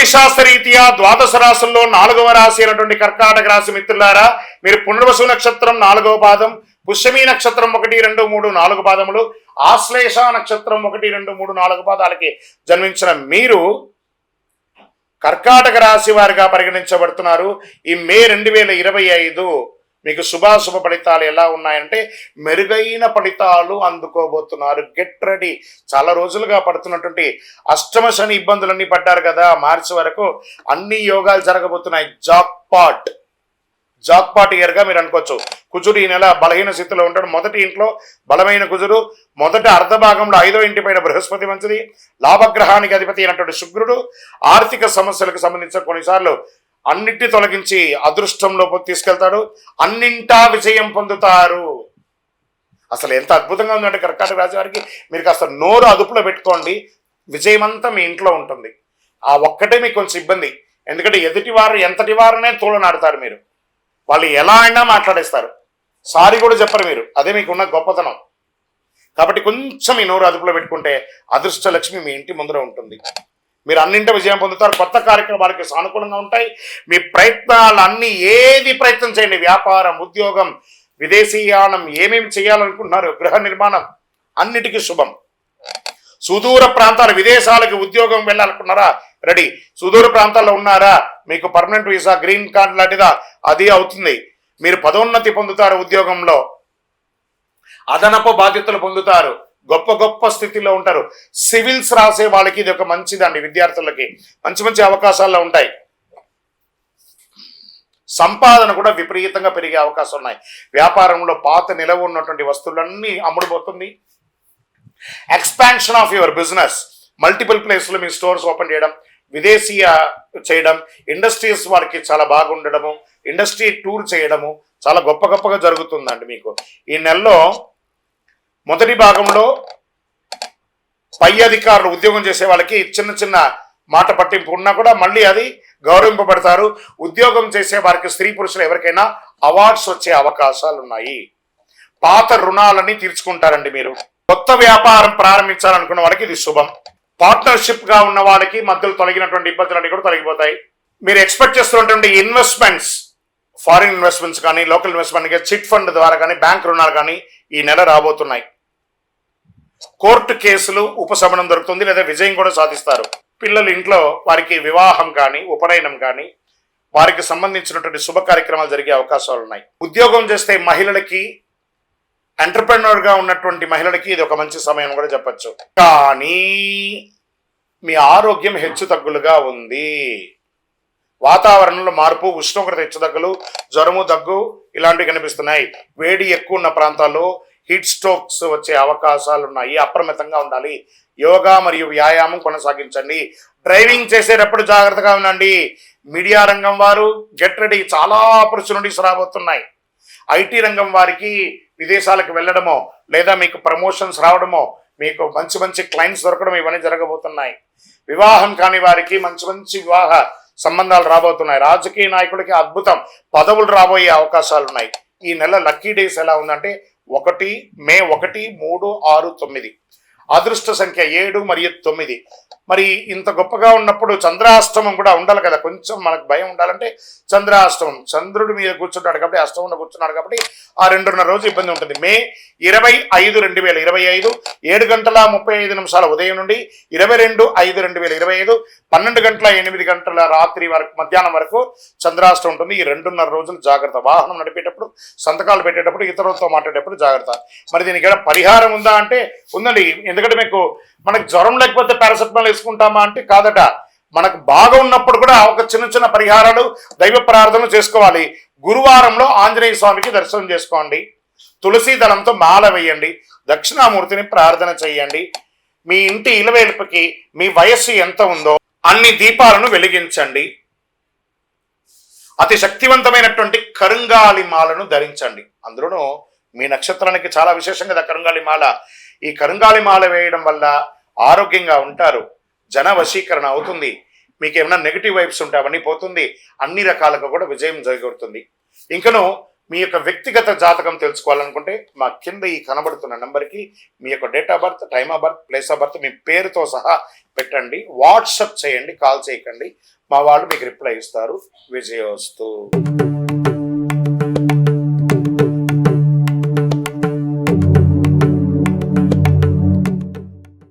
జ్యోతిశాస్త్రరీత్యా ద్వాదశ రాశుల్లో 4వ రాశి అయినటువంటి కర్కాటక రాశి మిత్రులారా, మీరు పునర్వసు నక్షత్రం 4వ పాదం, పుష్యమి నక్షత్రం 1, 2, 3, 4 పాదములు, ఆశ్లేష నక్షత్రం 1, 2, 3, 4 పాదాలకి జన్మించిన మీరు కర్కాటక రాశి వారిగా పరిగణించబడుతున్నారు. ఈ మే 2025 మీకు శుభాశుభ ఫలితాలు ఎలా ఉన్నాయంటే మెరుగైన ఫలితాలు అందుకోబోతున్నారు. Get ready. చాలా రోజులుగా పడుతున్నటువంటి అష్టమ శని ఇబ్బందులన్నీ పడ్డారు కదా, మార్చి వరకు అన్ని యోగాలు జరగబోతున్నాయి. జాక్పాట్ ఇయర్గా మీరు అనుకోవచ్చు. కుజుడు ఈ నెల బలహీన స్థితిలో ఉంటాడు. మొదటి ఇంట్లో బలమైన కుజుడు, మొదటి అర్ధ భాగంలో 5వ ఇంటి పైన బృహస్పతి మంచిది, లాభగ్రహానికి అధిపతి అయినటువంటి శుక్రుడు ఆర్థిక సమస్యలకు సంబంధించిన కొన్నిసార్లు అన్నిటిని తొలగించి అదృష్టంలో తీసుకెళ్తాడు. అన్నింటా విజయం పొందుతారు. అసలు ఎంత అద్భుతంగా ఉందంటే కర్కాటక రాశి వారికి, మీరు కాస్త నోరు అదుపులో పెట్టుకోండి, విజయం అంతా మీ ఇంట్లో ఉంటుంది. ఆ ఒక్కటే మీకు కొంచెం ఇబ్బంది, ఎందుకంటే ఎదుటి వారు ఎంతటి వారనే తోలనాడతారు. మీరు వాళ్ళు ఎలా అయినా మాట్లాడేస్తారు, సారీ కూడా చెప్పరు మీరు. అదే మీకున్న గొప్పతనం. కాబట్టి కొంచెం ఈ నోరు అదుపులో పెట్టుకుంటే అదృష్ట లక్ష్మి మీ ఇంటి ముందర ఉంటుంది. మీరు అన్నింటి విజయం పొందుతారు. కొత్త కార్యక్రమాలకి సానుకూలంగా ఉంటాయి. మీ ప్రయత్నాలు అన్ని ఏది ప్రయత్నం చేయండి, వ్యాపారం, ఉద్యోగం, విదేశీయానం, ఏమేమి చేయాలనుకుంటున్నారు, గృహ నిర్మాణం, అన్నిటికీ శుభం. సుదూర ప్రాంతాలు, విదేశాలకు ఉద్యోగం వెళ్ళాలనుకున్నారా, రెడీ. సుదూర ప్రాంతాల్లో ఉన్నారా, మీకు పర్మనెంట్ వీసా, గ్రీన్ కార్డ్ లాంటిదా, అది అవుతుంది. మీరు పదోన్నతి పొందుతారు, ఉద్యోగంలో అదనపు బాధ్యతలు పొందుతారు, గొప్ప స్థితిలో ఉంటారు. సివిల్స్ రాసే వాళ్ళకి ఇది ఒక మంచిదండి. విద్యార్థులకి మంచి అవకాశాల్లో ఉంటాయి. సంపాదన కూడా విపరీతంగా పెరిగే అవకాశం ఉన్నాయి. వ్యాపారంలో పాత నిలవ ఉన్నటువంటి వస్తువులన్నీ అమ్ముడుపోతుంది. Expansion of your business, multiple ప్లేస్లో మీ స్టోర్స్ ఓపెన్ చేయడం, విదేశీయ చేయడం, ఇండస్ట్రీస్ వారికి చాలా బాగుండడము, ఇండస్ట్రీ టూర్ చేయడము చాలా గొప్పగా జరుగుతుందండి. మీకు ఈ నెలలో మొదటి భాగంలో పై అధికారులు, ఉద్యోగం చేసే వాళ్ళకి చిన్న మాట పట్టింపు ఉన్నా కూడా మళ్ళీ అది గౌరవింపబడతారు. ఉద్యోగం చేసే వారికి, స్త్రీ పురుషులు ఎవరికైనా అవార్డ్స్ వచ్చే అవకాశాలు ఉన్నాయి. పాత రుణాలని తీర్చుకుంటారండి మీరు. కొత్త వ్యాపారం ప్రారంభించాలనుకున్న వాళ్ళకి ఇది శుభం. పార్ట్నర్షిప్ గా ఉన్న వాళ్ళకి మధ్యలో తొలగినటువంటి ఇబ్బందులన్నీ కూడా తొలగిపోతాయి. మీరు ఎక్స్పెక్ట్ చేస్తున్నటువంటి ఇన్వెస్ట్మెంట్స్, ఫారిన్ ఇన్వెస్ట్మెంట్స్ కానీ, లోకల్ ఇన్వెస్ట్మెంట్ కానీ, చిట్ ఫండ్ ద్వారా కానీ, బ్యాంక్ రుణాలు కానీ ఈ నెల రాబోతున్నాయి. కోర్టు కేసులు ఉపశమనం దొరుకుతుంది, లేదా విజయం కూడా సాధిస్తారు. పిల్లలు ఇంట్లో వారికి వివాహం కానీ, ఉపనయనం కానీ, వారికి సంబంధించినటువంటి శుభ కార్యక్రమాలు జరిగే అవకాశాలు ఉన్నాయి. ఉద్యోగం చేస్తే మహిళలకి, ఎంటర్ప్రెన్యూర్గా ఉన్నటువంటి మహిళలకి ఇది ఒక మంచి సమయం కూడా చెప్పచ్చు. కానీ మీ ఆరోగ్యం హెచ్చు తగ్గులుగా ఉంది. వాతావరణంలో మార్పు, ఉష్ణోగ్రత హెచ్చుతగ్గులు, జ్వరము, దగ్గు ఇలాంటివి కనిపిస్తున్నాయి. వేడి ఎక్కువ ఉన్న ప్రాంతాల్లో హీట్ స్ట్రోక్స్ వచ్చే అవకాశాలు ఉన్నాయి. అప్రమత్తంగా ఉండాలి. యోగా మరియు వ్యాయామం కొనసాగించండి. డ్రైవింగ్ చేసేటప్పుడు జాగ్రత్తగా ఉండండి. మీడియా రంగం వారు గెట్ రెడీ. చాలా ఆపర్చునిటీస్ రాబోతున్నాయి. ఐటీ రంగం వారికి విదేశాలకు వెళ్ళడమో, లేదా మీకు ప్రమోషన్స్ రావడమో, మీకు మంచి క్లయింట్స్ దొరకడం, ఇవన్నీ జరగబోతున్నాయి. వివాహం కాని వారికి మంచి వివాహ సంబంధాలు రాబోతున్నాయి. రాజకీయ నాయకులకి అద్భుతం పదవులు రాబోయే అవకాశాలు ఉన్నాయి. ఈ నెల లక్కీ డేస్ ఎలా ఉందంటే మే 1, 3, 6, 9. అదృష్ట సంఖ్య 7 మరియు 9. మరి ఇంత గొప్పగా ఉన్నప్పుడు చంద్రాష్టమం కూడా ఉండాలి కదా. కొంచెం మనకు భయం ఉండాలంటే చంద్రాష్టమం, చంద్రుడి మీద కూర్చుంటాడు కాబట్టి, అష్టమంలో కూర్చున్నాడు కాబట్టి ఆ 2.5 రోజు ఇబ్బంది ఉంటుంది. మే 25, 2025 7:35 ఉదయం నుండి 22/5/2025 12:08 రాత్రి వరకు, మధ్యాహ్నం వరకు చంద్రాష్టమం ఉంటుంది. ఈ 2.5 రోజులు జాగ్రత్త. వాహనం నడిపేటప్పుడు, సంతకాలు పెట్టేటప్పుడు, ఇతరులతో మాట్లాడేటప్పుడు జాగ్రత్త. మరి దీనికి ఏమైనా పరిహారం ఉందా అంటే ఉందండి. ఎందుకంటే మనకు జ్వరం లేకపోతే పారాసెటమాల్ వేసుకుంటామా అంటే కాదట. మనకు బాగా ఉన్నప్పుడు కూడా ఒక చిన్న పరిహారాలు, దైవ ప్రార్థనలు చేసుకోవాలి. గురువారంలో ఆంజనేయ స్వామికి దర్శనం చేసుకోండి. తులసి దళంతో మాల వేయండి. దక్షిణామూర్తిని ప్రార్థన చేయండి. మీ ఇంటి ఇలవేల్పుకి మీ వయస్సు ఎంత ఉందో అన్ని దీపాలను వెలిగించండి. అతి శక్తివంతమైనటువంటి కరుంగాలి మాలను ధరించండి. అందులోనూ మీ నక్షత్రానికి చాలా విశేషంగా కదా కరుంగాలి మాల. ఈ కరుంగాలి మాల వేయడం వల్ల ఆరోగ్యంగా ఉంటారు. జన వశీకరణ అవుతుంది. మీకు ఏమైనా నెగిటివ్ వైబ్స్ ఉంటే అవన్నీ పోతుంది. అన్ని రకాలుగా కూడా విజయం జరుగుతుంది. ఇంకను మీ యొక్క వ్యక్తిగత జాతకం తెలుసుకోవాలనుకుంటే మా కింద ఈ కనబడుతున్న నెంబర్కి మీ యొక్క date of birth, time of birth, place of birth, మీ పేరుతో సహా పెట్టండి. వాట్సప్ చేయండి, కాల్ చేయకండి. మా వాళ్ళు మీకు రిప్లై ఇస్తారు. విజయోస్తు.